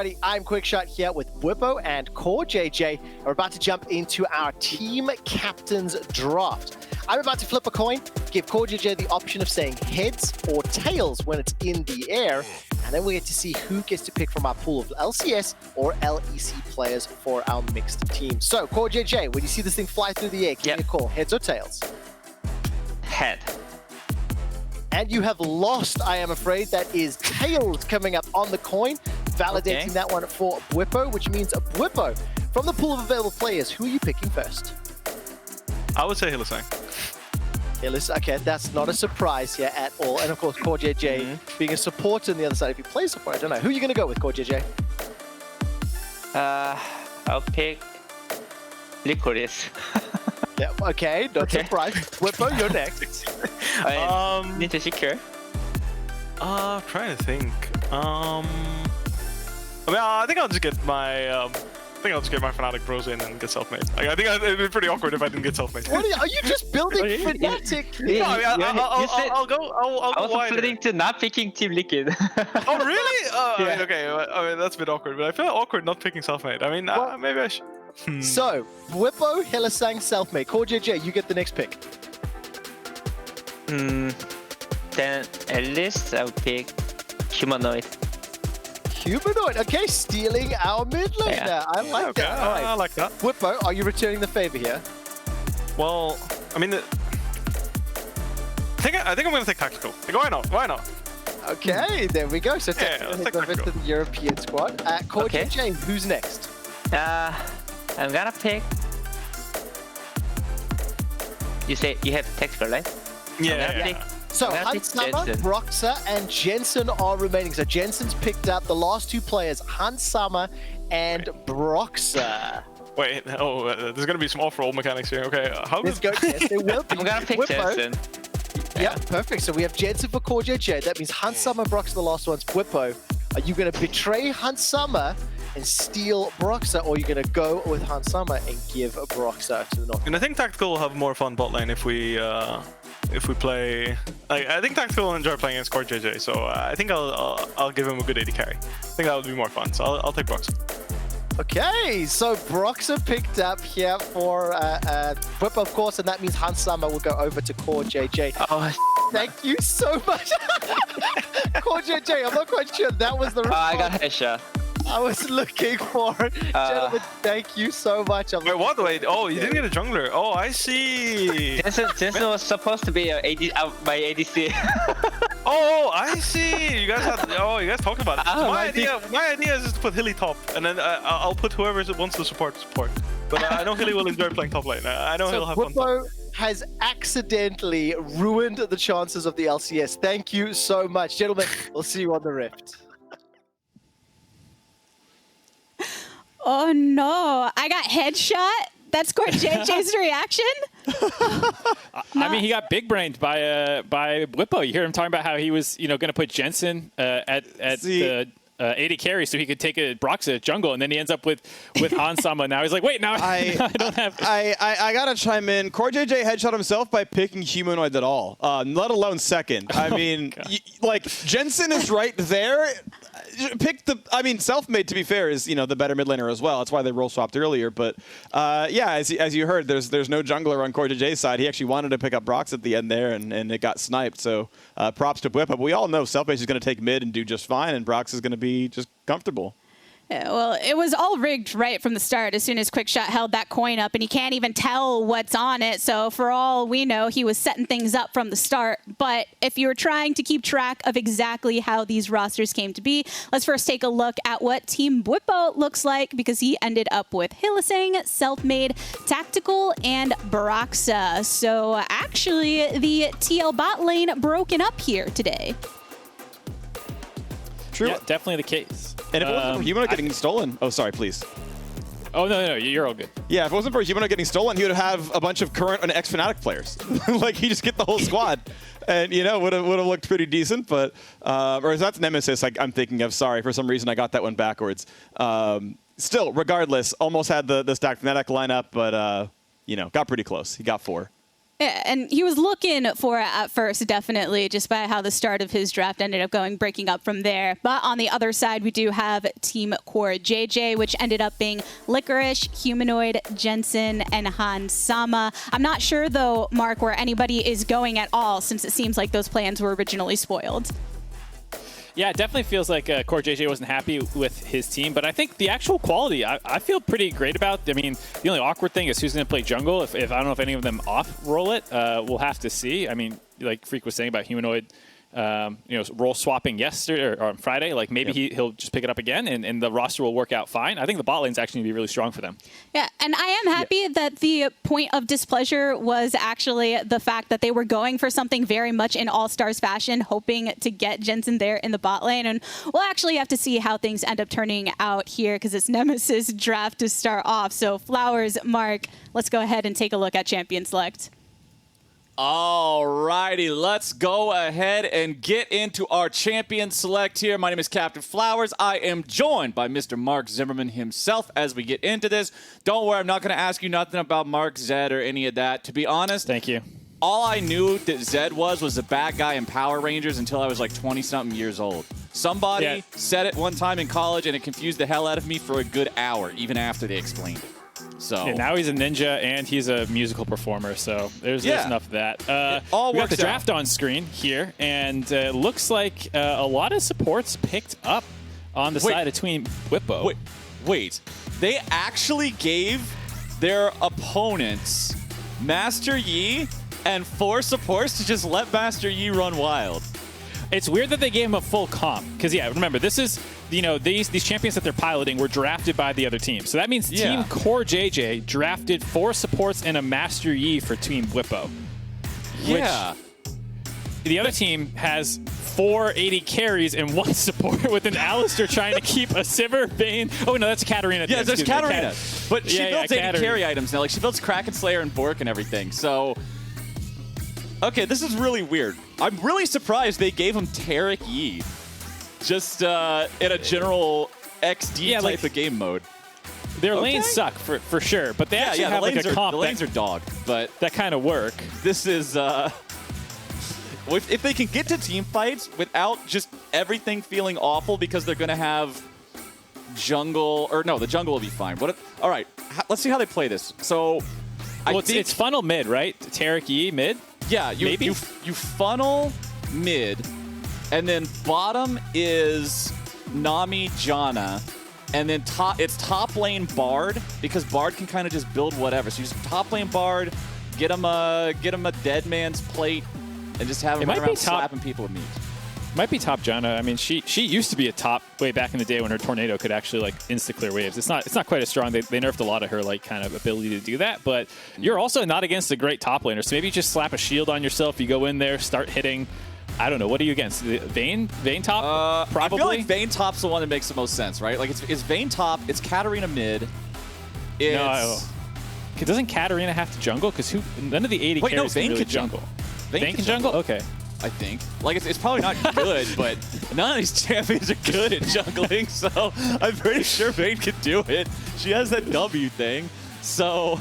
I'm QuickShot here with Bwipo and CoreJJ. We're about to jump into our team captain's draft. I'm about to flip a coin, give CoreJJ the option of saying heads or tails when it's in the air, and then we get to see who gets to pick from our pool of LCS or LEC players for our mixed team. So, CoreJJ, when you see this thing fly through the air, give me a call. Heads or tails? Head. And you have lost, I am afraid. That is tails coming up on the coin, validating that one for Bwipo, which means Bwipo, from the pool of available players, who are you picking first? I would say Hylissang. Okay, that's not a surprise here at all. And of course, CoreJJ being a supporter on the other side. If he plays support, I don't know. Who are you going to go with, CoreJJ? I'll pick Licorice. Yeah, okay, not surprised. Bwipo, you're next. Need to secure. Trying to think. I think I'll just get my. I think I'll just get my Fnatic Bros in and get Selfmade. Like, I think it'd be pretty awkward if I didn't get Selfmade. What are you just building Fnatic? No, I mean, I'll go I was wider. planning to not picking Team Liquid. Oh really? Yeah. Okay. I mean, that's a bit awkward, but I feel awkward not picking Selfmade. I mean, maybe I should. So, Bwipo, Hylissang, Selfmade. CoreJJ, you get the next pick. Then at least I'll pick Humanoid. Humanoid, okay, stealing our mid lane there. I like that. All right. I like that. Bwipo, are you returning the favor here? Well, I mean, I think I'm gonna take tactical. Like, why not? Why not? Okay, there we go. So let's take over to tactical. the European squad. CoreJJ, who's next? I'm gonna pick. You say you have tactical, right? Yeah. So I'm gonna pick Hunsama, Jensen. Broxah, and Jensen are remaining. So Jensen's picked up the last two players, Hunsama and Broxah. Wait, there's gonna be some off-roll mechanics here. Okay, how Let's does... go. Yes, there will be. I'm gonna pick Bwipo. Jensen. Yeah, perfect. So we have Jensen for CoreJJ. That means Hunsama and Broxah the last ones. Bwipo, are you going to betray Hunsama and steal Broxah, or are you going to go with Hunsama and give Broxah to the north? And I think tactical will have more fun bot lane if we play. Like, I think tactical will enjoy playing against CoreJJ. So I think I'll give him a good AD carry. I think that would be more fun. So I'll take Broxah. Okay, so Broxah picked up here for Bwipo, of course, and that means Hunsama will go over to CoreJJ. Oh, Thank you so much. CoreJJ, I'm not quite sure that was the response I got headshot. I was looking for. Gentlemen, thank you so much. Wait, what? Wait, oh, you didn't get a jungler. Oh, I see. Jensen was supposed to be my ADC. Oh, I see. You guys had. Oh, you guys talked about it. So my idea is just to put Hilly top, and then I'll put whoever wants to support. But I know Hilly will enjoy playing top lane. I know he'll have fun. Bwipo has accidentally ruined the chances of the LCS. Thank you so much, gentlemen. We'll see you on the Rift. Oh no, I got headshot. That's CoreJJ's reaction. I mean, he got big brained by Bwipo. You hear him talking about how he was, going to put Jensen at the AD carry so he could take a Broxah jungle, and then he ends up with Hunsama. Now he's like, wait, now I don't have. I gotta chime in. CoreJJ headshot himself by picking Humanoid at all, let alone second. I mean, like Jensen is right there. Pick the. I mean, Selfmade, to be fair, is the better mid laner as well. That's why they role swapped earlier. But yeah, as you heard, there's no jungler on CoreJJ's side. He actually wanted to pick up Broxah at the end there, and it got sniped. So props to Bwipo. But we all know Selfmade is going to take mid and do just fine, and Broxah is going to be just comfortable. Yeah, well, it was all rigged right from the start as soon as QuickShot held that coin up, and he can't even tell what's on it. So for all we know, he was setting things up from the start. But if you're trying to keep track of exactly how these rosters came to be, let's first take a look at what Team Bwipo looks like, because he ended up with Hylissang, Selfmade, Tactical, and Broxah. So actually, the TL bot lane broken up here today. True. Yeah, definitely the case. And if it wasn't for Humanoid getting stolen, oh sorry, please. Oh no, you're all good. Yeah, if it wasn't for Humanoid getting stolen, he would have a bunch of current and ex-Fnatic players. Like he just get the whole squad, and would have looked pretty decent. But or that's Nemesis. I'm thinking of. Sorry, for some reason I got that one backwards. Still, regardless, almost had the stacked Fnatic lineup, but got pretty close. He got 4. Yeah, and he was looking for it at first, definitely, just by how the start of his draft ended up going, breaking up from there. But on the other side, we do have Team CoreJJ, which ended up being Licorice, Humanoid, Jensen, and Hansama. I'm not sure, though, Mark, where anybody is going at all, since it seems like those plans were originally spoiled. Yeah, it definitely feels like CoreJJ wasn't happy with his team, but I think the actual quality, I feel pretty great about. I mean, the only awkward thing is who's going to play jungle. If I don't know if any of them off-roll it, we'll have to see. I mean, like Freak was saying about Humanoid, role swapping yesterday or on Friday, like maybe he'll just pick it up again and the roster will work out fine. I think the bot lane's actually going to be really strong for them. Yeah, and I am happy that the point of displeasure was actually the fact that they were going for something very much in All-Stars fashion, hoping to get Jensen there in the bot lane. And we'll actually have to see how things end up turning out here because it's Nemesis draft to start off. So Flowers, Mark, let's go ahead and take a look at Champion Select. Alrighty, let's go ahead and get into our champion select here. My name is Captain Flowers. I am joined by Mr. Mark Zimmerman himself as we get into this. Don't worry, I'm not going to ask you nothing about MarkZ or any of that. To be honest, thank you. All I knew that Zed was a bad guy in Power Rangers until I was like 20-something years old. Somebody said it one time in college and it confused the hell out of me for a good hour, even after they explained it. So now he's a ninja and he's a musical performer, so there's enough of that. We got the draft on screen here, and it looks like a lot of supports picked up on the side of Team Bwipo. Wait, they actually gave their opponents Master Yi and 4 supports to just let Master Yi run wild. It's weird that they gave him a full comp, because remember, this is, these champions that they're piloting were drafted by the other team. So that means Team CoreJJ drafted 4 supports and a Master Yi for Team Bwipo. Yeah. The other team has 4 AD carries and 1 support with an Alistar trying to keep a Sivir, Vayne. Oh, no, that's a Katarina. Yeah, there's Katarina. But she builds AD carry items now. Like, she builds Kraken Slayer and Bork and everything. So, okay, this is really weird. I'm really surprised they gave him Taric Yi. Just in a general XD type of game mode. Their lanes suck for sure, but they actually have like a comp. The lanes are dog, but that kind of work. This is if they can get to team fights without just everything feeling awful because they're gonna have jungle the jungle will be fine. All right, let's see how they play this. So, it's funnel mid, right? Taric Yi mid. Yeah, you funnel mid. And then bottom is Nami, Janna, and then it's top lane Bard, because Bard can kind of just build whatever. So you just top lane Bard, get him a dead man's plate, and just have him run around slapping people with meat. Might be top Janna. I mean, she used to be a top way back in the day when her tornado could actually like insta clear waves. It's not quite as strong. They nerfed a lot of her like kind of ability to do that. But you're also not against a great top laner. So maybe you just slap a shield on yourself. You go in there, start hitting. I don't know. What are you against? Vayne top? Probably. I feel like Vayne top's the one that makes the most sense, right? Like it's Vayne top. It's Katarina mid. No. Doesn't Katarina have to jungle? Because none of the AD carries can really jungle. Vayne can jungle? Okay. I think. Like, it's probably not good, but none of these champions are good at jungling, so I'm pretty sure Vayne can do it. She has that W thing, so...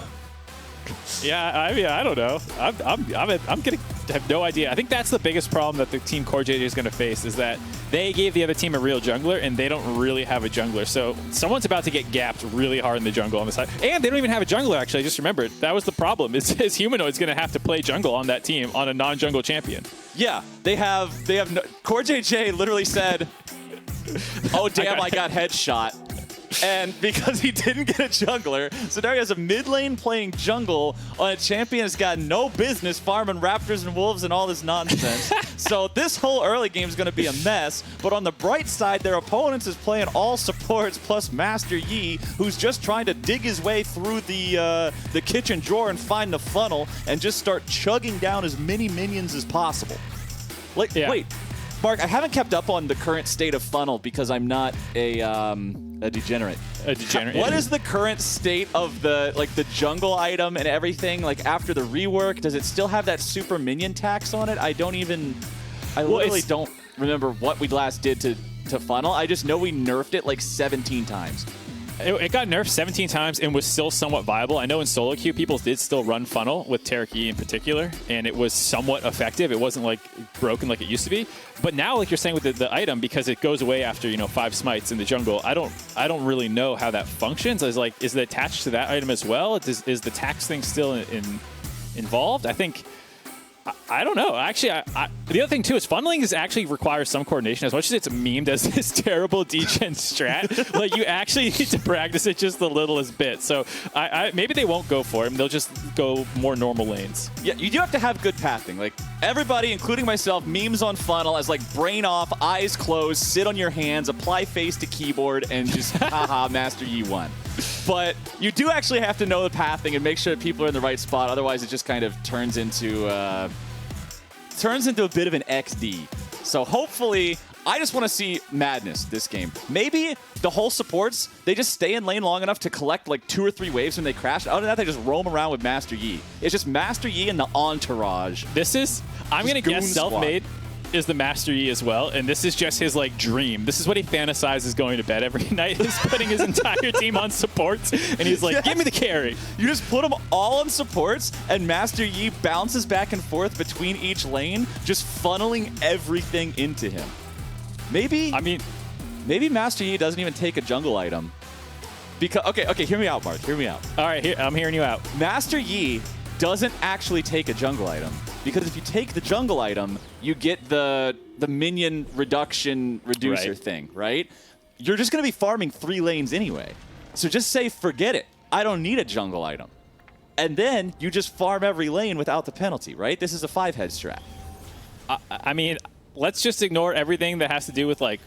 Yeah, I mean, I don't know. I'm gonna have no idea. I think that's the biggest problem that the Team CoreJJ is gonna face, is that they gave the other team a real jungler and they don't really have a jungler. So someone's about to get gapped really hard in the jungle on the side, and they don't even have a jungler. Actually, I just remembered that was the problem. Is Humanoid's gonna have to play jungle on that team on a non-jungle champion. Yeah, they have. CoreJJ literally said, "Oh damn, I got headshot." And because he didn't get a jungler, so now he has a mid lane playing jungle on a champion that's got no business farming raptors and wolves and all this nonsense. So this whole early game is going to be a mess. But on the bright side, their opponents is playing all supports plus Master Yi, who's just trying to dig his way through the kitchen drawer and find the funnel and just start chugging down as many minions as possible. Like, wait, Mark, I haven't kept up on the current state of funnel because I'm not a degenerate. A degenerate. What is the current state of the jungle item and everything? Like after the rework, does it still have that super minion tax on it? I literally don't remember what we last did to funnel. I just know we nerfed it like 17 times. it got nerfed 17 times and was still somewhat viable. I know in solo queue, people did still run funnel with Taric in particular, and it was somewhat effective. It wasn't like broken like it used to be. But now, like you're saying with the item, because it goes away after 5 smites in the jungle, I don't really know how that functions. Is it attached to that item as well? Is the tax thing still involved? I think. I don't know. Actually, the other thing, too, is funneling actually requires some coordination. As much as it's memed as this terrible degen strat, like, you actually need to practice it just the littlest bit. So maybe they won't go for him. They'll just go more normal lanes. Yeah, you do have to have good pathing. Like, everybody, including myself, memes on funnel as, like, brain off, eyes closed, sit on your hands, apply face to keyboard, and just, haha, Master Yi won. But you do actually have to know the pathing and make sure that people are in the right spot. Otherwise, it just kind of turns into a bit of an XD. So hopefully, I just want to see madness this game. Maybe the whole supports, they just stay in lane long enough to collect like 2 or 3 waves when they crash. Other than that, they just roam around with Master Yi. It's just Master Yi and the entourage. I'm going to guess Selfmade is the Master Yi as well, and this is just his like dream. This is what he fantasizes going to bed every night, is putting his entire team on supports, and he's like, give me the carry. You just put them all on supports, and Master Yi bounces back and forth between each lane, just funneling everything into him. Maybe Master Yi doesn't even take a jungle item. Because okay, hear me out, Mark. Hear me out. All right, I'm hearing you out. Master Yi doesn't actually take a jungle item. Because if you take the jungle item, you get the minion reducer thing, right? You're just going to be farming 3 lanes anyway. So just say, forget it. I don't need a jungle item. And then you just farm every lane without the penalty, right? This is a 5-head strat. I mean, let's just ignore everything that has to do with like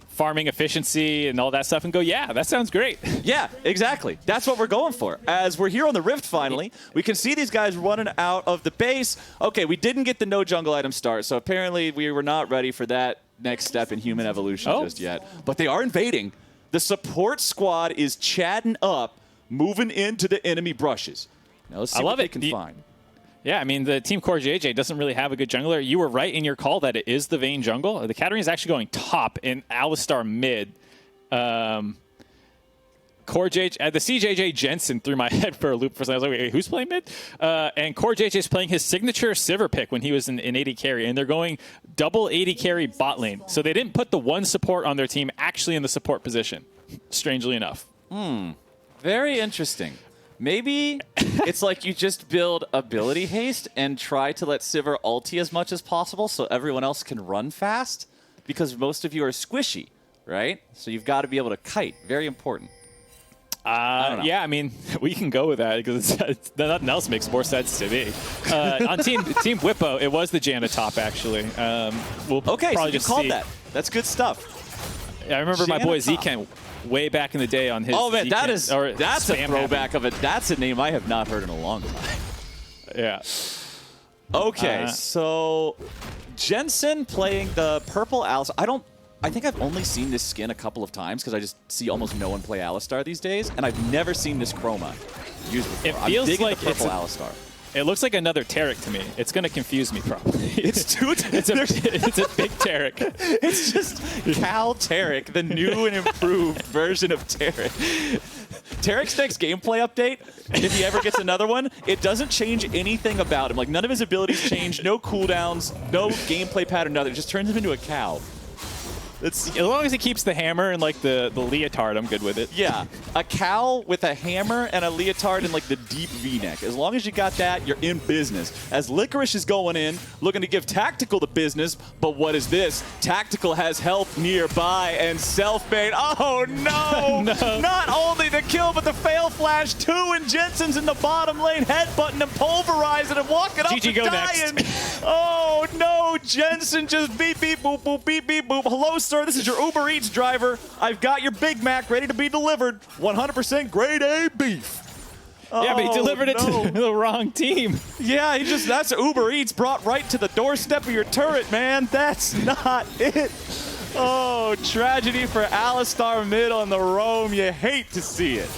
farming efficiency and all that stuff and go, yeah, that sounds great. Yeah, exactly. That's what we're going for. As we're here on the Rift finally, we can see these guys running out of the base. Okay, we didn't get the no jungle item start, so apparently we were not ready for that next step in human evolution just yet. But they are invading. The support squad is chatting up, moving into the enemy brushes. Now let's see what they can find. Yeah, I mean, the team CoreJJ doesn't really have a good jungler. You were right in your call that it is the Vayne jungle. The Katarina is actually going top and Alistar mid. CoreJJ, the CJJ Jensen threw my head for a loop for a second. I was like, wait, who's playing mid? And CoreJJ is playing his signature Sivir pick when he was in AD carry, and they're going double AD carry bot lane. So they didn't put the one support on their team actually in the support position, strangely enough. Very interesting. Maybe it's like you just build ability haste and try to let Sivir ulti as much as possible so everyone else can run fast, because most of you are squishy, right? So you've got to be able to kite. Very important. Yeah, I mean, we can go with that because nothing else makes more sense to me. On Team Bwipo, it was the Janna top, actually. We'll okay, so you called that. That's good stuff. Yeah, I remember Janna my boy top. Zken way back in the day on his. Oh man, that's a throwback happy. of it. That's a name I have not heard in a long time. Yeah. Okay, so Jensen playing the purple Alistar. I think I've only seen this skin a couple of times because I just see almost no one play Alistar these days, and I've never seen this chroma used before. It feels like the purple Alistar. It looks like another Taric to me. It's going to confuse me probably. It's a big Taric. It's just Cal Taric, the new and improved version of Taric. Taric's next gameplay update, if he ever gets another one, it doesn't change anything about him. Like, none of his abilities change, no cooldowns, no gameplay pattern, nothing. It just turns him into a cow. As long as he keeps the hammer and like the leotard, I'm good with it. Yeah, a cow with a hammer and a leotard and like the deep V-neck. As long as you got that, you're in business. As Licorice is going in, looking to give Tactical the business, but what is this? Tactical has help nearby and Selfmade. Oh no! No. Not only the kill, but the fail flash too, and Jensen's in the bottom lane, headbutting and pulverizing and walking up GG, and go dying. next. Oh no! Jensen just beep beep boop boop beep beep boop. Hello, sir. This is your Uber Eats driver. I've got your Big Mac ready to be delivered. 100% grade A beef. Yeah, but he delivered it to the wrong team. Yeah, that's Uber Eats brought right to the doorstep of your turret, man. That's not it. Oh, tragedy for Alistar mid on the roam. You hate to see it.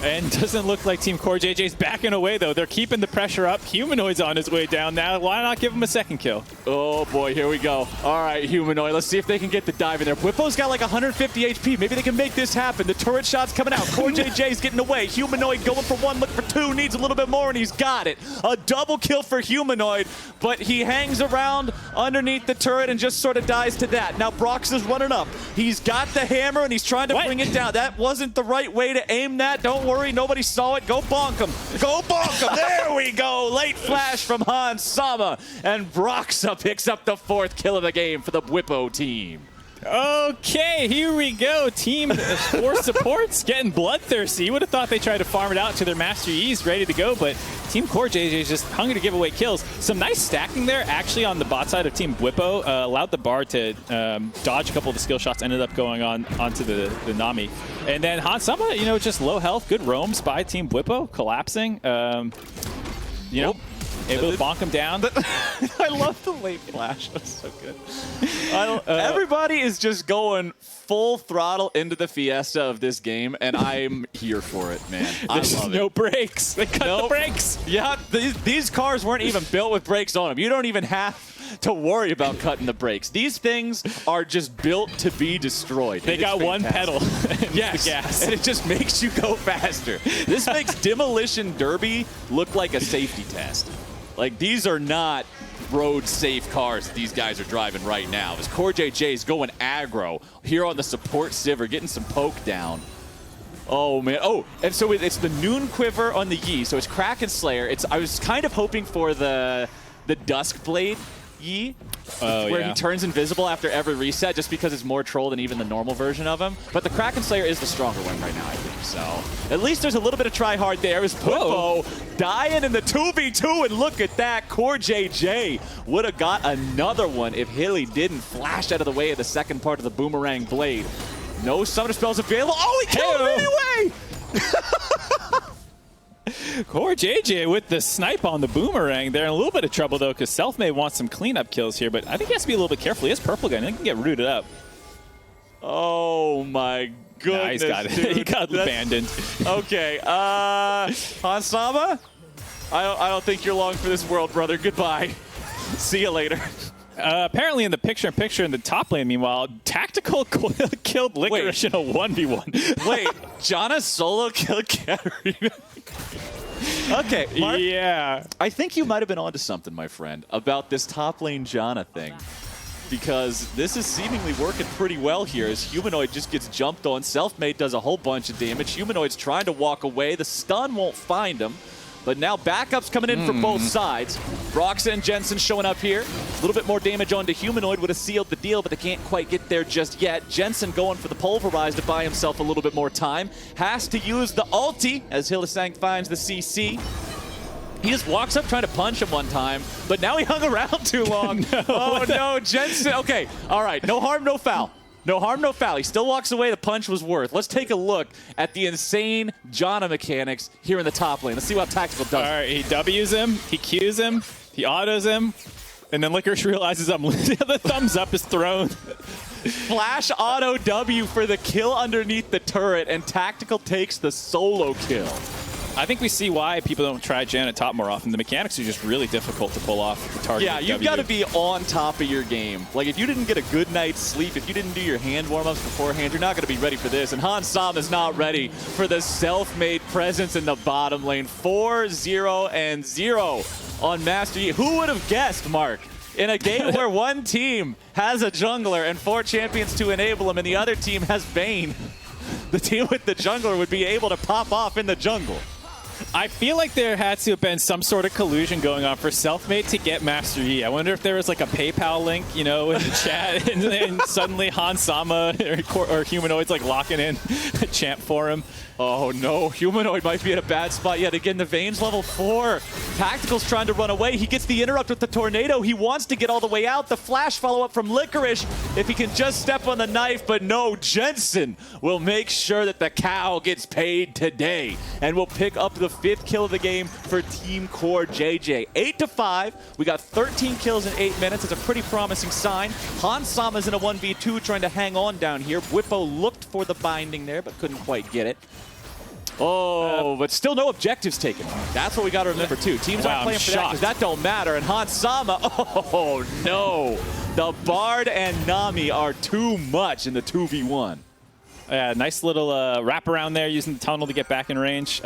And doesn't look like Team CoreJJ's backing away, though. They're keeping the pressure up. Humanoid's on his way down now. Why not give him a second kill? Oh, boy, here we go. All right, Humanoid, let's see if they can get the dive in there. Bwipo's got like 150 HP. Maybe they can make this happen. The turret shot's coming out. CoreJJ's getting away. Humanoid going for one, looking for two, needs a little bit more, and he's got it. A double kill for Humanoid, but he hangs around underneath the turret and just sort of dies to that. Now Broxah's running up. He's got the hammer, and he's trying to bring it down. That wasn't the right way to aim that. Don't worry, nobody saw it. Go bonk him. Go bonk him. There we go. Late flash from Hansama. And Broxah picks up the 4th kill of the game for the Bwipo team. Okay, here we go. Team 4 supports getting bloodthirsty. You would have thought they tried to farm it out to their Master Yi's ready to go, but Team CoreJJ is just hungry to give away kills. Some nice stacking there, actually, on the bot side of Team Bwipo. Allowed the Bard to dodge a couple of the skill shots, ended up going onto the Nami. And then Hansama, you know, just low health, good roams by Team Bwipo, collapsing. You know, able to bonk him down. I love the late flash. That's so good. Everybody is just going full throttle into the fiesta of this game, and I'm here for it, man. There's no brakes. They cut the brakes. Yeah, these cars weren't even built with brakes on them. You don't even have to worry about cutting the brakes. These things are just built to be destroyed. They got one pedal. Yes, the gas. And it just makes you go faster. This makes Demolition Derby look like a safety test. Like, these are not road-safe cars that these guys are driving right now. As CoreJJ is going aggro here on the support Sivir, getting some poke down. Oh, man. Oh, and so it's the Noon Quiver on the Yi. So it's Kraken Slayer. I was kind of hoping for the Dusk Blade Yi, where he turns invisible after every reset, just because it's more troll than even the normal version of him. But the Kraken Slayer is the stronger one right now, I think. So at least there's a little bit of try hard there. As Bwipo dying in the 2v2, and look at that. CoreJJ would have got another one if Hilly didn't flash out of the way of the second part of the Boomerang Blade. No summoner spells available. Oh, he killed him anyway! CoreJJ with the snipe on the Boomerang. They're in a little bit of trouble, though, because Selfmade wants some cleanup kills here, but I think he has to be a little bit careful. He has Purple Gun. He can get rooted up. Oh, my goodness, nah, he's got it. He got abandoned. Okay, Hansama? I don't think you're long for this world, brother. Goodbye. See you later. Apparently in the picture-in-picture in the top lane, meanwhile, Tactical killed Licorice in a 1v1. Wait, Janna solo killed Katarina? Okay, Mark, yeah. I think you might have been onto something, my friend, about this top lane Janna thing. Because this is seemingly working pretty well here as Humanoid just gets jumped on. Selfmade does a whole bunch of damage. Humanoid's trying to walk away. The stun won't find him. But now backups coming in from both sides. Broxah and Jensen showing up here. A little bit more damage onto Humanoid would have sealed the deal, but they can't quite get there just yet. Jensen going for the Pulverize to buy himself a little bit more time. Has to use the ulti as Hylissang finds the CC. He just walks up trying to punch him one time, but now he hung around too long. No, Jensen. Okay, all right, no harm, no foul. No harm, no foul. He still walks away. The punch was worth. Let's take a look at the insane Janna mechanics here in the top lane. Let's see what Tactical does. All right, he W's him, he Q's him, he autos him, and then Licorice realizes the thumbs up is thrown. Flash auto W for the kill underneath the turret, and Tactical takes the solo kill. I think we see why people don't try Janna top more often. The mechanics are just really difficult to pull off the target. Yeah, you've got to be on top of your game. Like, if you didn't get a good night's sleep, if you didn't do your hand warm-ups beforehand, you're not going to be ready for this. And Hansama is not ready for the Selfmade presence in the bottom lane. 4-0-0 on Master Yi. Who would have guessed, Mark? In a game where one team has a jungler and 4 champions to enable him, and the other team has Vayne, the team with the jungler would be able to pop off in the jungle. I feel like there had to have been some sort of collusion going on for Selfmade to get Master Yi. I wonder if there was like a PayPal link, you know, in the chat, and then suddenly Hansama or Humanoid's like locking in a champ for him. Oh no, Humanoid might be in a bad spot yet again. The Vayne's level 4. Tactical's trying to run away. He gets the interrupt with the tornado. He wants to get all the way out. The flash follow-up from Licorice if he can just step on the knife, but no, Jensen will make sure that the cow gets paid today and will pick up the 5th kill of the game for Team CoreJJ. 8-5. We got 13 kills in 8 minutes. It's a pretty promising sign. Hansama's in a 1v2 trying to hang on down here. Bwipo looked for the binding there, but couldn't quite get it. Oh, but still no objectives taken. That's what we got to remember, too. Teams aren't playing for that because that don't matter. And Hansama, oh, no. The Bard and Nami are too much in the 2v1. Yeah, nice little wraparound there using the tunnel to get back in range.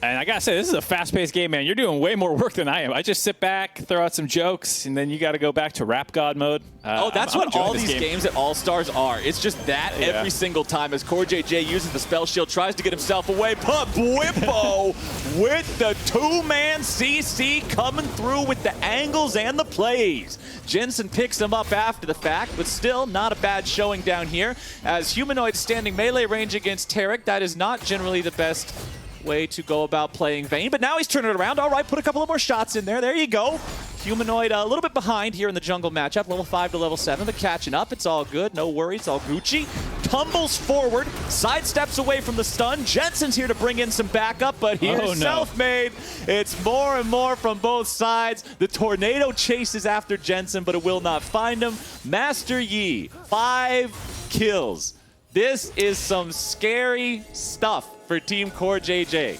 And I gotta say, this is a fast-paced game, man. You're doing way more work than I am. I just sit back, throw out some jokes, and then you got to go back to Rap God mode. That's what all these games at All-Stars are. It's just that every single time as CoreJJ uses the spell shield, tries to get himself away, but Bwipo with the two-man CC coming through with the angles and the plays. Jensen picks him up after the fact, but still not a bad showing down here. As Humanoid standing melee range against Taric, that is not generally the best way to go about playing Vayne, but now he's turning it around. All right, put a couple of more shots in there. There you go. Humanoid a little bit behind here in the jungle matchup, level 5 to level 7, but catching up. It's all good. No worries. It's all Gucci. Tumbles forward, sidesteps away from the stun. Jensen's here to bring in some backup, but here's Selfmade. It's more and more from both sides. The tornado chases after Jensen, but it will not find him. Master Yi, 5 kills. This is some scary stuff for Team CoreJJ.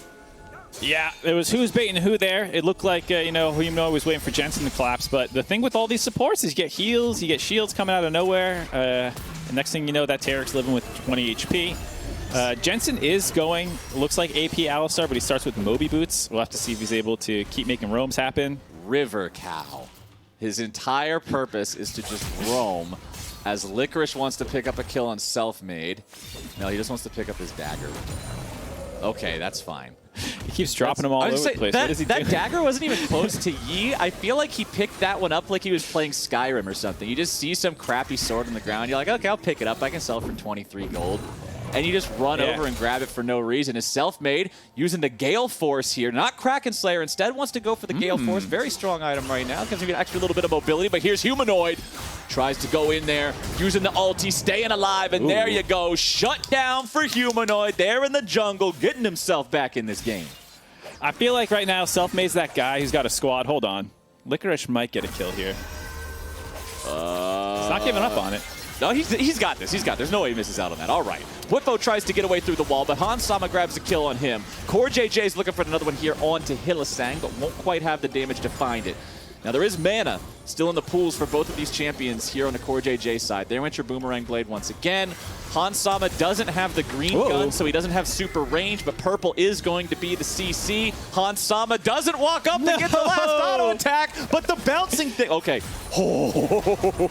Yeah, it was who's baiting who there. It looked like, Humanoid was waiting for Jensen to collapse. But the thing with all these supports is you get heals, you get shields coming out of nowhere. The next thing you know, that Taric's living with 20 HP. Jensen is going, looks like AP Alistar, but he starts with Moby Boots. We'll have to see if he's able to keep making roams happen. River Cow. His entire purpose is to just roam. As Licorice wants to pick up a kill on Selfmade. No, he just wants to pick up his dagger. Okay, that's fine. He keeps dropping them all over the place. What is he doing? That dagger wasn't even close to Yi. I feel like he picked that one up like he was playing Skyrim or something. You just see some crappy sword on the ground. You're like, okay, I'll pick it up. I can sell it for 23 gold. And you just run over and grab it for no reason. Is Selfmade using the Gale Force here, not Kraken Slayer. Instead wants to go for the Gale Force. Very strong item right now. Gives him an extra little bit of mobility. But here's Humanoid. Tries to go in there, using the ulti, staying alive. And there you go. Shut down for Humanoid there in the jungle, getting himself back in this game. I feel like right now Selfmade's that guy who's got a squad. Hold on. Licorice might get a kill here. He's not giving up on it. No, he's got this. There's no way he misses out on that. All right. Bwipo tries to get away through the wall, but Hansama grabs a kill on him. CoreJJ is looking for another one here onto Hylissang, but won't quite have the damage to find it. Now, there is mana still in the pools for both of these champions here on the CoreJJ side. There went your Boomerang Blade once again. Hansama doesn't have the green gun, so he doesn't have super range, but purple is going to be the CC. Hansama doesn't walk up to get the last auto attack, but the bouncing thing. Okay.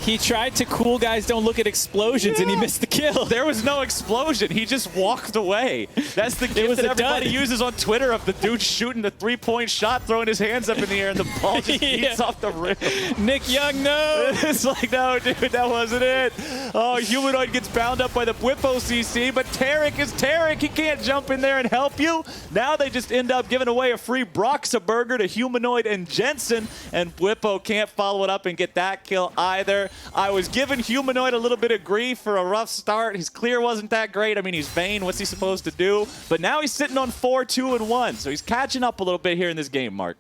He tried to cool guys don't look at explosions, and he missed the kill. There was no explosion. He just walked away. That's the gift that everybody uses on Twitter of the dude shooting the three-point shot, throwing his hands up in the air, and the ball just beats off the rim. Nick Young, no! It's like, no, dude, that wasn't it. Oh, Humanoid gets bound up by the Bwipo CC, but Taric is Taric. He can't jump in there and help you. Now they just end up giving away a free Broxah burger to Humanoid and Jensen, and Bwipo can't follow it up and get that kill either. I was giving Humanoid a little bit of grief for a rough start. His clear wasn't that great. I mean, he's Vayne. What's he supposed to do? But now he's sitting on 4-2-1, so he's catching up a little bit here in this game, Mark.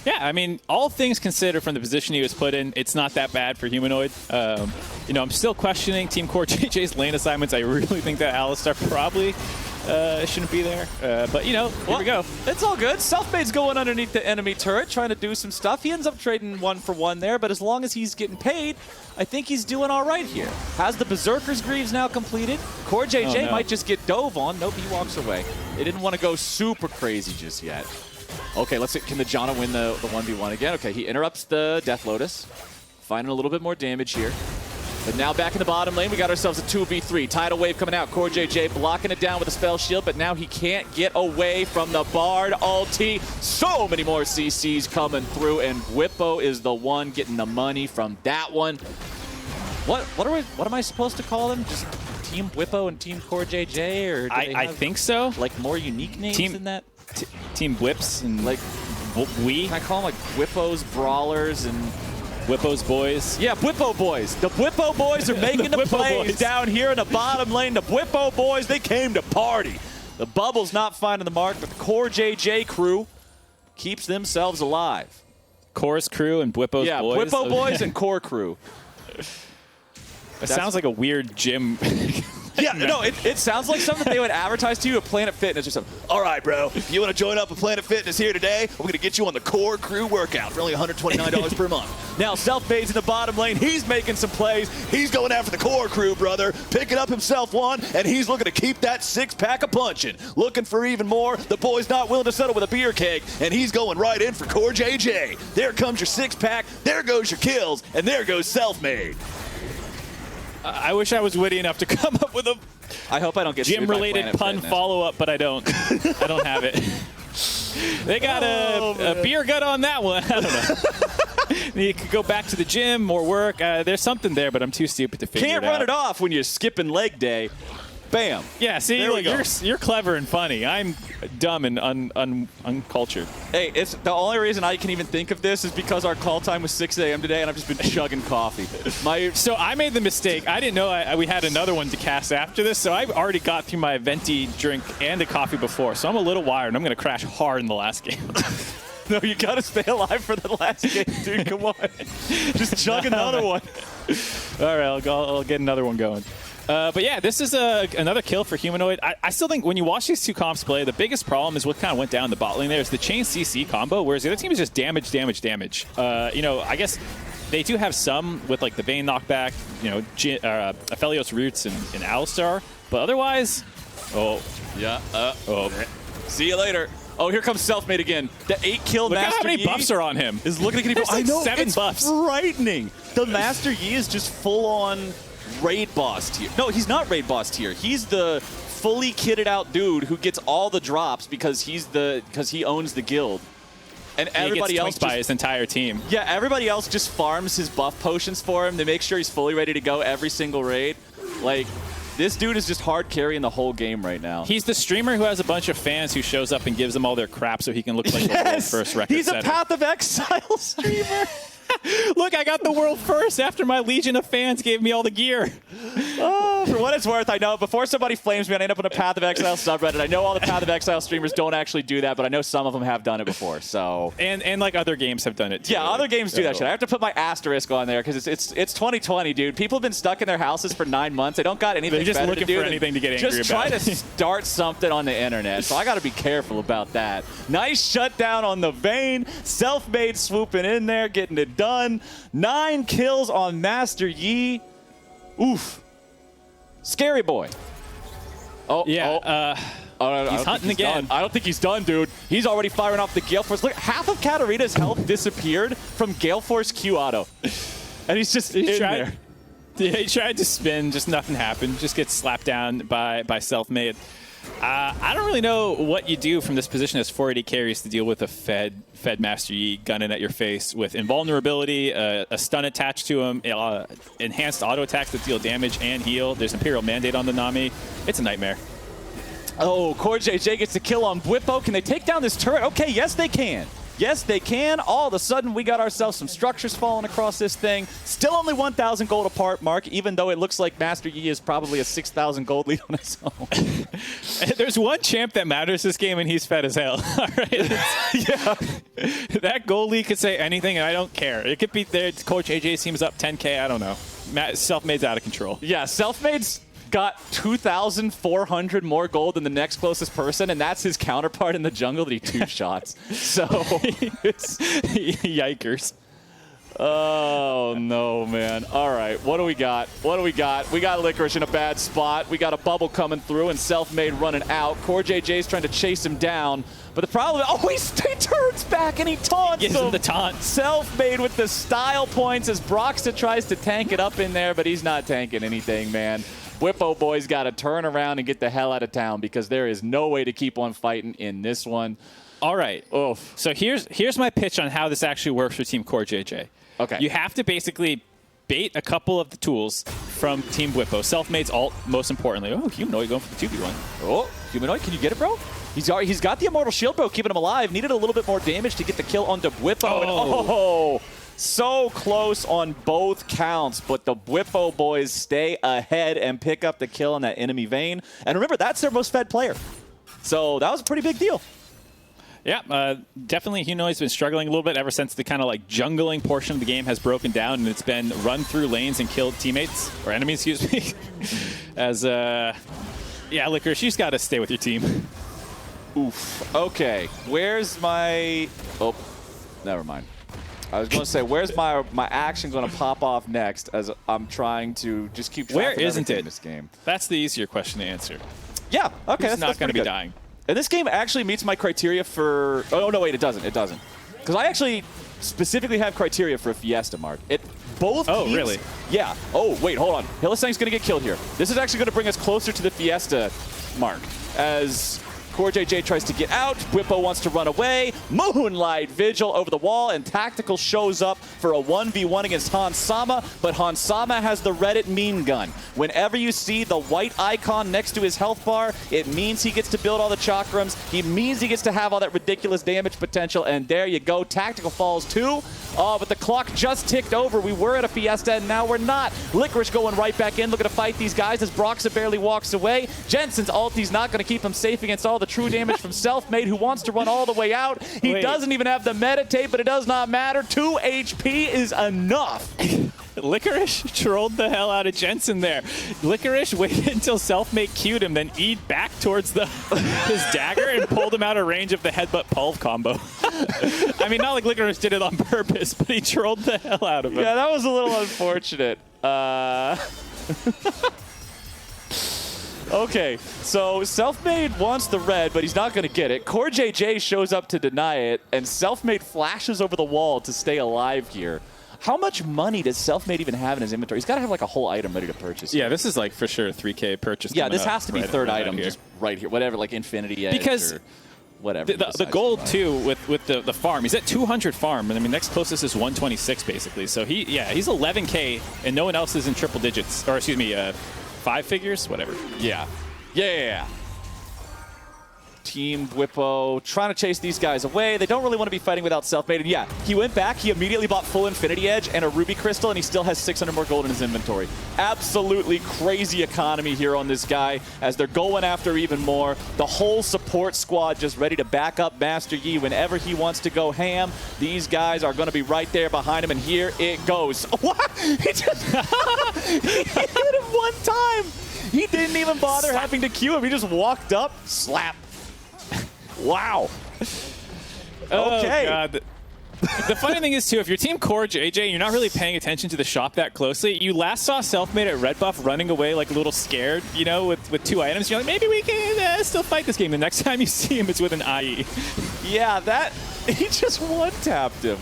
Yeah, I mean, all things considered from the position he was put in, it's not that bad for Humanoid. I'm still questioning Team CoreJJ's lane assignments. I really think that Alistar probably shouldn't be there. But, here we go. It's all good. Selfmade's going underneath the enemy turret, trying to do some stuff. He ends up trading 1-for-1 there, but as long as he's getting paid, I think he's doing all right here. Has the Berserker's Greaves now completed? CoreJJ might just get dove on. Nope, he walks away. They didn't want to go super crazy just yet. Okay, let's see. Can the Janna win the 1v1 again? Okay, he interrupts the Death Lotus. Finding a little bit more damage here. But now back in the bottom lane, we got ourselves a 2v3. Tidal Wave coming out. CoreJJ blocking it down with a spell shield, but now he can't get away from the Bard ulti. So many more CCs coming through, and Bwipo is the one getting the money from that one. What am I supposed to call them? Just Team Bwipo and Team CoreJJ? Or do they I have, think so. Like more unique names than that? Team Whips and like we. Can I call them like Bwipo's Brawlers and Bwipo's Boys? Yeah, Bwipo Boys. The Bwipo Boys are making the plays down here in the bottom lane. The Bwipo Boys, they came to party. The Bubble's not finding the mark, but the CoreJJ crew keeps themselves alive. Core's crew and Bwipo's Boys? Yeah, Bwipo Boys and Core crew. It sounds like a weird gym. Yeah, no, it sounds like something they would advertise to you at Planet Fitness or something. All right, bro, you want to join up with Planet Fitness here today? We're going to get you on the core crew workout for only $129 per month. Now, Selfmade's in the bottom lane. He's making some plays. He's going after the core crew, brother. Picking up himself one, and he's looking to keep that six-pack of punching. Looking for even more. The boy's not willing to settle with a beer keg, and he's going right in for CoreJJ. There comes your six-pack. There goes your kills, and there goes Selfmade. I wish I was witty enough to come up with a I hope I don't get sued by gym-related Planet pun Fitness. follow-up, but I don't. I don't have it. They got a beer gut on that one. I don't know. You could go back to the gym, more work. There's something there, but I'm too stupid to figure it out. Can't run it off when you're skipping leg day. Bam. Yeah, see, There we look, go. you're clever and funny. I'm dumb and uncultured. Hey, it's the only reason I can even think of this is because our call time was 6 a.m. today, and I've just been chugging coffee. So I made the mistake. I didn't know we had another one to cast after this, so I've already got through my venti drink and the coffee before, so I'm a little wired, and I'm going to crash hard in the last game. No, you got to stay alive for the last game, dude. Come on. Just chug another one. All right, I'll get another one going. But yeah, this is another kill for Humanoid. I still think when you watch these two comps play, the biggest problem is what kind of went down the bot lane there is the chain CC combo, whereas the other team is just damage. You know, I guess they do have some with like the Vayne knockback, you know, Aphelios roots and Alistar, but otherwise, Yeah. See you later. Oh, here comes Selfmade again. The 8-kill look Master at how many Yi buffs are on him. is looking to get There's like 7 buffs. Frightening. The Master Yi is just full-on raid boss tier. No, he's not raid boss tier. He's the fully kitted out dude who gets all the drops because he owns the guild. And everybody else by his entire team. Yeah, everybody else just farms his buff potions for him. They make sure he's fully ready to go every single raid. Like, this dude is just hard carrying the whole game right now. He's the streamer who has a bunch of fans who shows up and gives them all their crap so he can look like the world first record He's setter. a Path of Exile streamer. Look, I got the world first after my legion of fans gave me all the gear. Oh, for what it's worth, I know before somebody flames me and I end up in a Path of Exile subreddit, I know all the Path of Exile streamers don't actually do that, but I know some of them have done it before. So and like other games have done it too. yeah, other games do that shit. I have to put my asterisk on there because it's 2020, dude. People have been stuck in their houses for 9 months. They don't got anything. They're just better looking to do for than anything to get angry just about. try to start something on the internet. So I got to be careful about that. Nice shutdown on the Vayne. Selfmade swooping in there, getting it done. 9 kills on Master Yi. Oof. Scary boy. Oh, Yeah. He's hunting again. I don't think he's done, dude. He's already firing off the Gale Force. Look, half of Katarina's health disappeared from Gale Force Q auto. And he's just in there. Yeah, he tried to spin, just nothing happened. Just gets slapped down by Selfmade. I don't really know what you do from this position as 480 carries to deal with a Fed Master Yi gunning at your face with invulnerability, a stun attached to him, enhanced auto attacks that deal damage and heal. There's Imperial Mandate on the Nami. It's a nightmare. Oh, CoreJJ gets the kill on Bwipo. Can they take down this turret? Okay, yes they can. Yes, they can. All of a sudden, we got ourselves some structures falling across this thing. Still only 1,000 gold apart, Mark, even though it looks like Master Yi is probably a 6,000 gold lead on his own. There's one champ that matters this game, and he's fed as hell. All right? Yeah. That gold lead could say anything, and I don't care. It could be there. CoreJJ team's up 10K. I don't know. Selfmade's out of control. Yeah, Selfmade's got 2,400 more gold than the next closest person, and that's his counterpart in the jungle that he 2-shots. So, Yikers. oh no, man. All right, what do we got? We got Licorice in a bad spot. We got a bubble coming through and Selfmade running out. CoreJJ's trying to chase him down. But the problem, he turns back and he taunts Gives him the taunt. Selfmade with the style points as Broxah tries to tank it up in there, but he's not tanking anything, man. Bwipo boy's got to turn around and get the hell out of town because there is no way to keep on fighting in this one. All right. Oof. So here's my pitch on how this actually works for Team CoreJJ. Okay. You have to basically bait a couple of the tools from Team Bwipo. Selfmade's ult, most importantly. Oh, Humanoid going for the 2v1. Oh, Humanoid, can you get it, bro? He's got the Immortal Shield, bro, keeping him alive. Needed a little bit more damage to get the kill onto Bwipo. Oh. So close on both counts, but the Bwipo boys stay ahead and pick up the kill on that enemy Vayne. And remember, that's their most fed player. So that was a pretty big deal. Yeah, definitely Humanoid's been struggling a little bit ever since the kind of like jungling portion of the game has broken down, and it's been run through lanes and killed teammates, or enemies, excuse me. As, yeah, Licorice, you just got to stay with your team. Oof. Okay, where's my... Oh, never mind. I was going to say, where's my action going to pop off next as I'm trying to just keep track Where of isn't everything it? in this game? That's the easier question to answer. Yeah, okay. It's not going to be dying. And this game actually meets my criteria for... Oh, no, wait, it doesn't. It doesn't. Because I actually specifically have criteria for a Fiesta, Mark. Both teams, really? Yeah. Oh, wait, hold on. Hylissang's going to get killed here. This is actually going to bring us closer to the Fiesta mark as CoreJJ tries to get out. Bwipo wants to run away. Moonlight Vigil over the wall, and Tactical shows up for a 1v1 against Hansama, but Hansama has the Reddit meme gun. Whenever you see the white icon next to his health bar, it means he gets to build all the chakrams. He means he gets to have all that ridiculous damage potential, and there you go. Tactical falls too. Oh, but the clock just ticked over. We were at a Fiesta, and now we're not. Licorice going right back in, looking to fight these guys as Broxah barely walks away. Jensen's ulti's not going to keep him safe against all the true damage from Selfmade, who wants to run all the way out. He doesn't even have the meditate, but it does not matter. 2 HP is enough. Licorice trolled the hell out of Jensen there. Licorice waited until Selfmade queued him, then E'd back towards his dagger and pulled him out of range of the headbutt pulve combo. I mean, not like Licorice did it on purpose, but he trolled the hell out of him. Yeah, that was a little unfortunate. Okay, so Selfmade wants the red, but he's not going to get it. CoreJJ shows up to deny it, and Selfmade flashes over the wall to stay alive here. How much money does Selfmade even have in his inventory? He's got to have like a whole item ready to purchase. Yeah, this is like for sure a 3K purchase. Yeah, this has to be third item here. just right here. Whatever, like Infinity Edge because or whatever. The gold too with the farm. He's at 200 farm, and I mean next closest is 126 basically. So he's 11K, and no one else is in triple digits, or excuse me, 5 figures, whatever. Yeah. Team Bwipo trying to chase these guys away. They don't really want to be fighting without Selfmade. And yeah, he went back. He immediately bought full Infinity Edge and a Ruby Crystal, and he still has 600 more gold in his inventory. Absolutely crazy economy here on this guy as they're going after even more. The whole support squad just ready to back up Master Yi whenever he wants to go ham. These guys are going to be right there behind him, and here it goes. What? He just he hit him one time. He didn't even bother having to queue him. He just walked up, slap. Wow. Okay. Oh, God. The funny thing is, too, if you're Team CoreJJ, you're not really paying attention to the shop that closely. You last saw Selfmade at red buff running away like a little scared, you know, with 2 items. You're like, maybe we can still fight this game. The next time you see him, it's with an IE. Yeah, he just one-tapped him.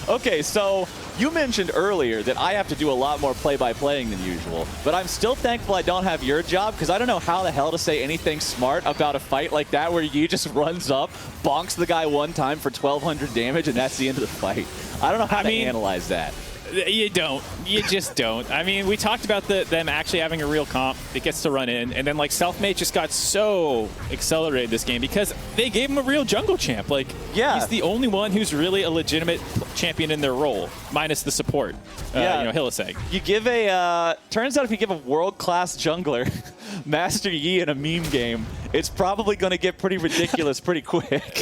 Okay, so you mentioned earlier that I have to do a lot more play-by-playing than usual, but I'm still thankful I don't have your job because I don't know how the hell to say anything smart about a fight like that where you just runs up, bonks the guy one time for 1,200 damage, and that's the end of the fight. I don't know how to analyze that. You don't. You just don't. I mean, we talked about them actually having a real comp that gets to run in, and then like Selfmade just got so accelerated this game because they gave him a real jungle champ. Like, he's the only one who's really a legitimate champion in their role, minus the support. You know, Hylissang. You give turns out if you give a world-class jungler Master Yi in a meme game, it's probably going to get pretty ridiculous pretty quick.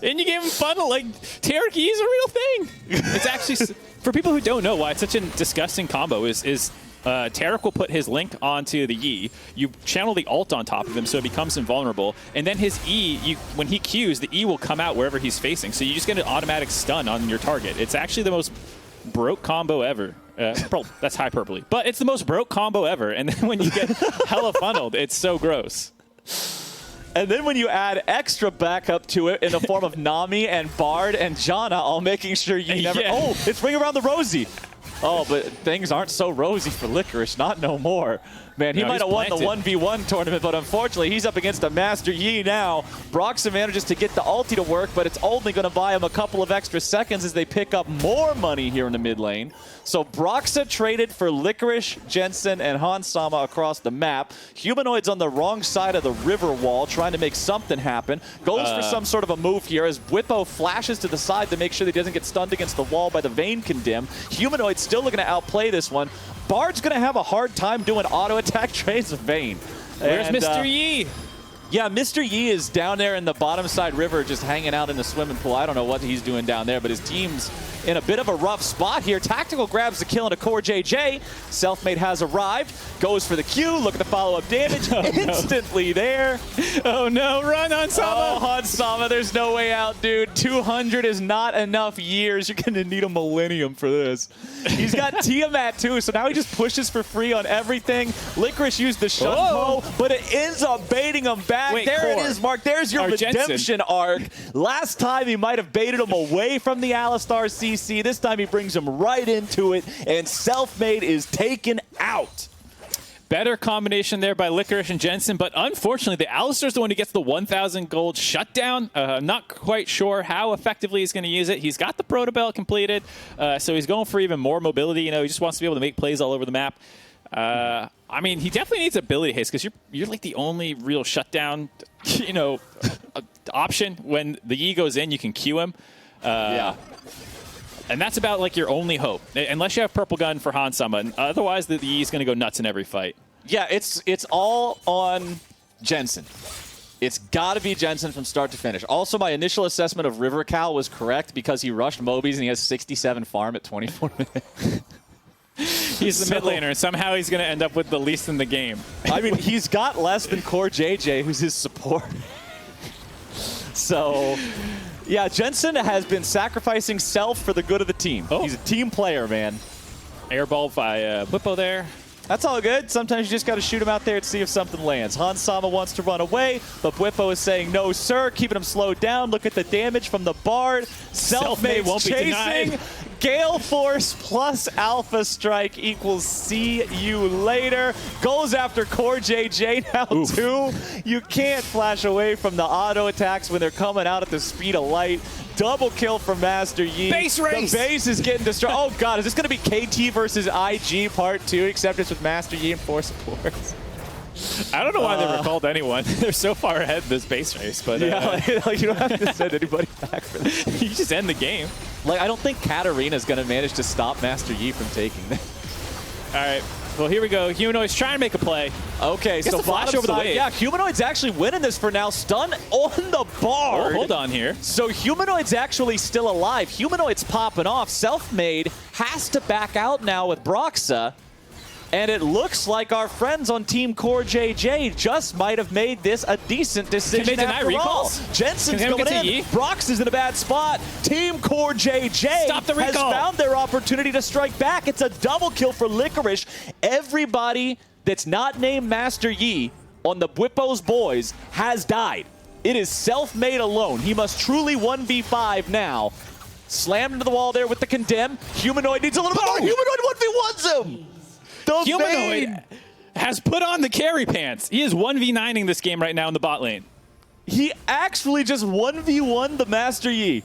And you gave him funnel. Like, Taric Yi is a real thing. It's actually, for people who don't know why it's such a disgusting combo, is Taric will put his Link onto the Yi. You channel the ult on top of him so it becomes invulnerable. And then his E, when he Qs, the E will come out wherever he's facing. So you just get an automatic stun on your target. It's actually the most broke combo ever. That's hyperbole. But it's the most broke combo ever. And then when you get hella funneled, it's so gross. And then when you add extra backup to it in the form of Nami and Bard and Janna, all making sure you never... Yeah. Oh, it's Ring Around the Rosy. Oh, but things aren't so rosy for Licorice. Not no more. Man, he might have won the 1v1 tournament, but unfortunately, he's up against a Master Yi now. Broxah manages to get the ulti to work, but it's only going to buy him a couple of extra seconds as they pick up more money here in the mid lane. So Broxah traded for Licorice, Jensen, and Hansama across the map. Humanoid's on the wrong side of the river wall, trying to make something happen. Goes for some sort of a move here as Bwipo flashes to the side to make sure that he doesn't get stunned against the wall by the Vayne Condemn. Humanoid's still looking to outplay this one. Bard's going to have a hard time doing auto attack trades with Vayne. Where's Mr. Yi? Yeah, Mr. Yi is down there in the bottom side river just hanging out in the swimming pool. I don't know what he's doing down there, but his team's in a bit of a rough spot here. Tactical grabs the kill into CoreJJ. Selfmade has arrived, goes for the Q, look at the follow-up damage, instantly there. Oh no, run on Sama! Oh, Hansama, there's no way out, dude. 200 is not enough years. You're gonna need a millennium for this. He's got Tiamat too, so now he just pushes for free on everything. Licorice used the shut bow, but it ends up baiting him back. Wait, there it is, Mark. There's your redemption arc. Last time he might have baited him away from the Alistar CC. This time he brings him right into it, and Selfmade is taken out. Better combination there by Licorice and Jensen, but unfortunately, the Alistar's the one who gets the 1,000 gold shutdown. Not quite sure how effectively he's going to use it. He's got the Proto Belt completed, so he's going for even more mobility. You know, he just wants to be able to make plays all over the map. I mean, he definitely needs ability haste because you're like the only real shutdown, you know, option. When the Yi goes in, you can Q him. Yeah. And that's about like your only hope, unless you have Purple Gun for Hansama. Otherwise, the Yi's going to go nuts in every fight. Yeah, it's all on Jensen. It's got to be Jensen from start to finish. Also, my initial assessment of River Cal was correct because he rushed Mobies and he has 67 farm at 24 minutes. He's the mid laner, and somehow he's going to end up with the least in the game. I mean, he's got less than CoreJJ, who's his support. So, yeah, Jensen has been sacrificing self for the good of the team. Oh. He's a team player, man. Airball by Bwipo there. That's all good. Sometimes you just got to shoot him out there and see if something lands. Hansama wants to run away, but Bwipo is saying, no, sir, keeping him slowed down. Look at the damage from the Bard. Selfmade won't be chasing. denied. Gale Force plus Alpha Strike equals see you later. Goes after CoreJJ now, too. You can't flash away from the auto attacks when they're coming out at the speed of light. Double kill from Master Yi. Base race! The base is getting destroyed. Oh, God. Is this going to be KT versus IG Part 2, except it's with Master Yi and 4 supports? I don't know why they recalled anyone. They're so far ahead in this base race, but Yeah, like, you don't have to send anybody back for this. you just end the game. Like, I don't think Katarina's going to manage to stop Master Yi from taking this. All right. Well, here we go. Humanoid's trying to make a play. Okay, so the flash bottom over the side, wave. yeah, Humanoid's actually winning this for now. Stun on the Bard. Oh, hold on here. So Humanoid's actually still alive. Humanoid's popping off. Selfmade has to back out now with Broxah. And it looks like our friends on Team CoreJJ just might have made this a decent decision. Can they deny after recalls? all. Jensen's Can they going get to in. Yi? Brox is in a bad spot. Team CoreJJ Stop the has recall. found their opportunity to strike back. It's a double kill for Licorice. Everybody that's not named Master Yi on the Bwipo's boys has died. It is Selfmade alone. He must truly 1v5 now. Slammed into the wall there with the condemn. Humanoid needs a little bit more. Humanoid 1v1s him. The Humanoid Vayne. has put on the carry pants. He is 1v9ing this game right now in the bot lane. He actually just 1v1 the Master Yi.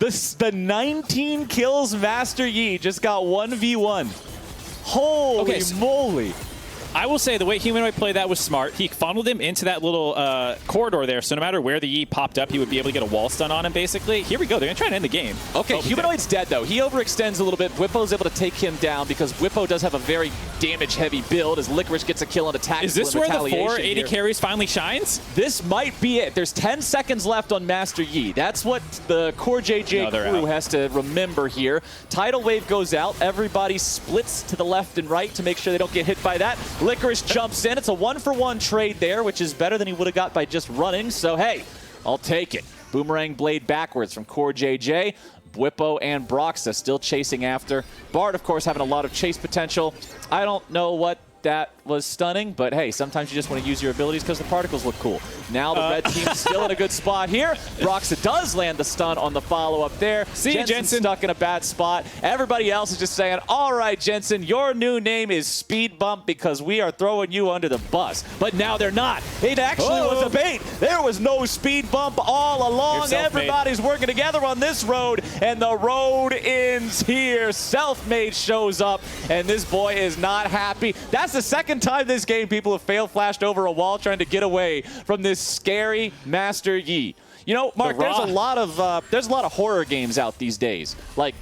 The 19 kills Master Yi just got 1v1. Holy moly. I will say the way Humanoid played that was smart. He funneled him into that little corridor there, so no matter where the Yi popped up, he would be able to get a wall stun on him, basically. Here we go. They're going to try and end the game. Okay, Humanoid's dead, though. He overextends a little bit. Bwipo's able to take him down because Bwipo does have a very damage-heavy build as Licorice gets a kill on attack. Is this where the 4 AD carries finally shines? This might be it. There's 10 seconds left on Master Yi. That's what the CoreJJ crew has to remember here. Tidal Wave goes out. Everybody splits to the left and right to make sure they don't get hit by that. Licorice jumps in. It's a 1-for-1 trade there, which is better than he would have got by just running. So, hey, I'll take it. Boomerang blade backwards from CoreJJ. Bwipo and Broxah still chasing after. Bard, of course, having a lot of chase potential. I don't know what that was stunning, but hey, sometimes you just want to use your abilities because the particles look cool. Now the red team's still in a good spot here. Broxah does land the stun on the follow-up there. See you, Jensen. Stuck in a bad spot. Everybody else is just saying, all right, Jensen, your new name is Speed Bump because we are throwing you under the bus. But now they're not. It actually was a bait. There was no Speed Bump all along. Everybody's working together on this road, and the road ends here. Selfmade shows up, and this boy is not happy. That's the second time this game people have fail flashed over a wall trying to get away from this scary Master Yi. You know, Mark, there's a lot of horror games out these days. Like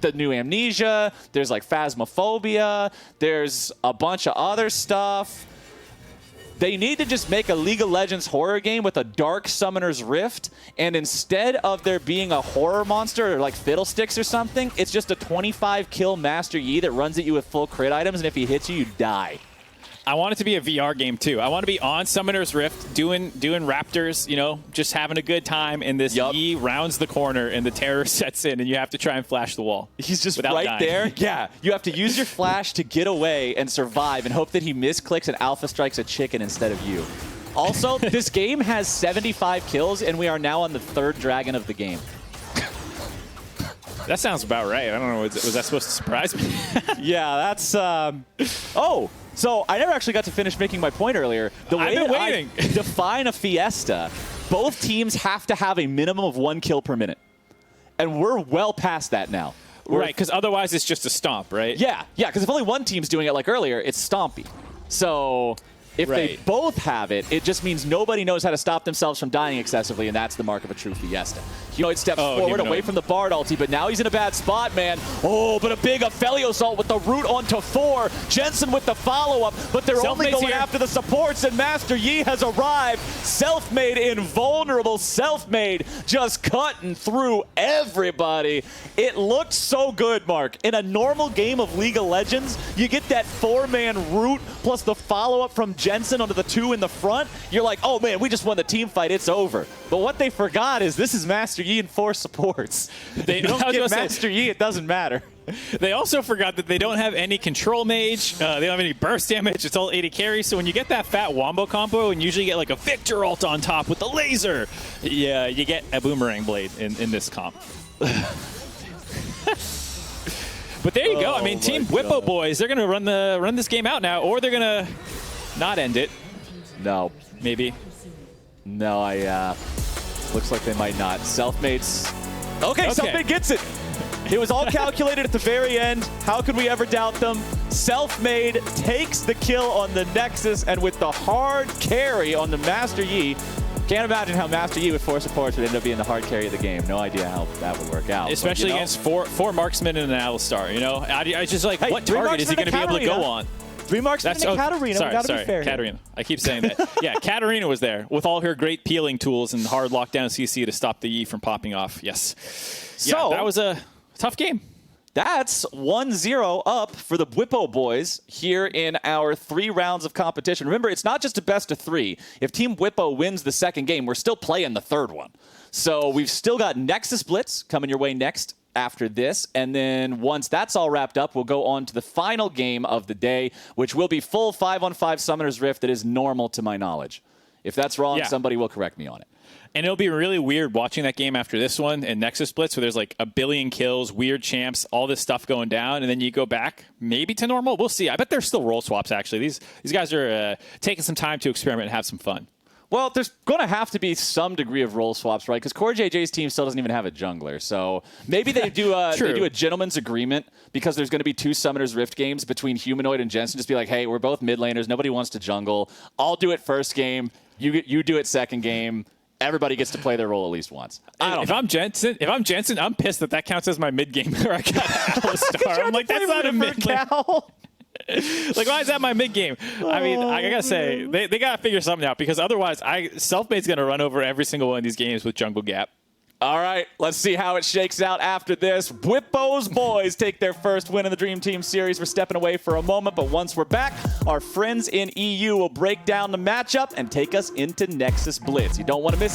the new Amnesia, there's like Phasmophobia, there's a bunch of other stuff. They need to just make a League of Legends horror game with a Dark Summoner's Rift, and instead of there being a horror monster or like Fiddlesticks or something, it's just a 25-kill Master Yi that runs at you with full crit items, and if he hits you, you die. I want it to be a VR game too. I want to be on Summoner's Rift, doing Raptors, you know, just having a good time, and this Yi rounds the corner and the terror sets in and you have to try and flash the wall. He's just without right dying. there. Yeah, you have to use your flash to get away and survive and hope that he misclicks and alpha strikes a chicken instead of you. Also, this game has 75 kills and we are now on the 3rd dragon of the game. That sounds about right. I don't know, was that supposed to surprise me? Yeah, that's... Oh! So I never actually got to finish making my point earlier. The way I've been waiting. I define a fiesta, both teams have to have a minimum of 1 kill per minute. And we're well past that now. Right, because otherwise it's just a stomp, right? Yeah, because if only one team's doing it like earlier, it's stompy. So if they both have it, it just means nobody knows how to stop themselves from dying excessively, and that's the mark of a true fiesta. Humanoid steps forward away from the Bard ulti, but now he's in a bad spot, man. Oh, but a big Aphelios ult with the root onto 4. Jensen with the follow-up, but they're only going after the supports, and Master Yi has arrived. Selfmade invulnerable. Selfmade just cutting through everybody. It looked so good, Mark. In a normal game of League of Legends, you get that 4-man root plus the follow-up from Jensen onto the 2 in the front. You're like, oh man, we just won the team fight, it's over. But what they forgot is this is Master Yi and 4 supports. They don't get Master Yi, it doesn't matter. They also forgot that they don't have any control mage. They don't have any burst damage. It's all 80 carry. So when you get that fat wombo combo and usually get like a Victor ult on top with the laser, yeah, you get a boomerang blade in this comp. But there you go. I mean, Team Bwipo boys, they're going to run this game out now, or they're going to not end it. No. Maybe. No, looks like they might not. Selfmade's... Okay, Selfmade gets it. It was all calculated at the very end. How could we ever doubt them? Selfmade takes the kill on the Nexus, and with the hard carry on the Master Yi, can't imagine how Master Yi with 4 supports would end up being the hard carry of the game. No idea how that would work out. Especially against four marksmen and an Alistar, you know? I just like, what target is he going to be able to go on? 3 marksmen and a Katarina. Sorry, Katarina. I keep saying that. Yeah, Katarina was there with all her great peeling tools and hard lockdown CC to stop the Yi from popping off. Yes. So that was a tough game. That's 1-0 up for the Bwipo boys here in our 3 rounds of competition. Remember, it's not just a best of 3. If Team Bwipo wins the 2nd game, we're still playing the 3rd one. So we've still got Nexus Blitz coming your way next after this. And then once that's all wrapped up, we'll go on to the final game of the day, which will be full 5-on-5 Summoner's Rift that is normal to my knowledge. If that's wrong, somebody will correct me on it. And it'll be really weird watching that game after this one and Nexus Blitz, where there's like a billion kills, weird champs, all this stuff going down, and then you go back maybe to normal. We'll see. I bet there's still role swaps, actually. These guys are taking some time to experiment and have some fun. Well, there's going to have to be some degree of role swaps, right? Because CoreJJ's team still doesn't even have a jungler. So maybe they do a gentleman's agreement because there's going to be 2 Summoner's Rift games between Humanoid and Jensen. Just be like, hey, we're both mid laners. Nobody wants to jungle. I'll do it first game. You do it second game. Everybody ges to play their role at least once. If I'm Jensen, I'm pissed that counts as my mid game where I got Alistar. I'm like, that's not a mid game. Like, why is that my mid game? I mean, I gotta say, they gotta figure something out because otherwise, Selfmade's gonna run over every single one of these games with jungle gap. All right, let's see how it shakes out after this. Bwipo's boys take their first win in the Dream Team Series. We're stepping away for a moment, but once we're back, our friends in EU will break down the matchup and take us into Nexus Blitz. You don't want to miss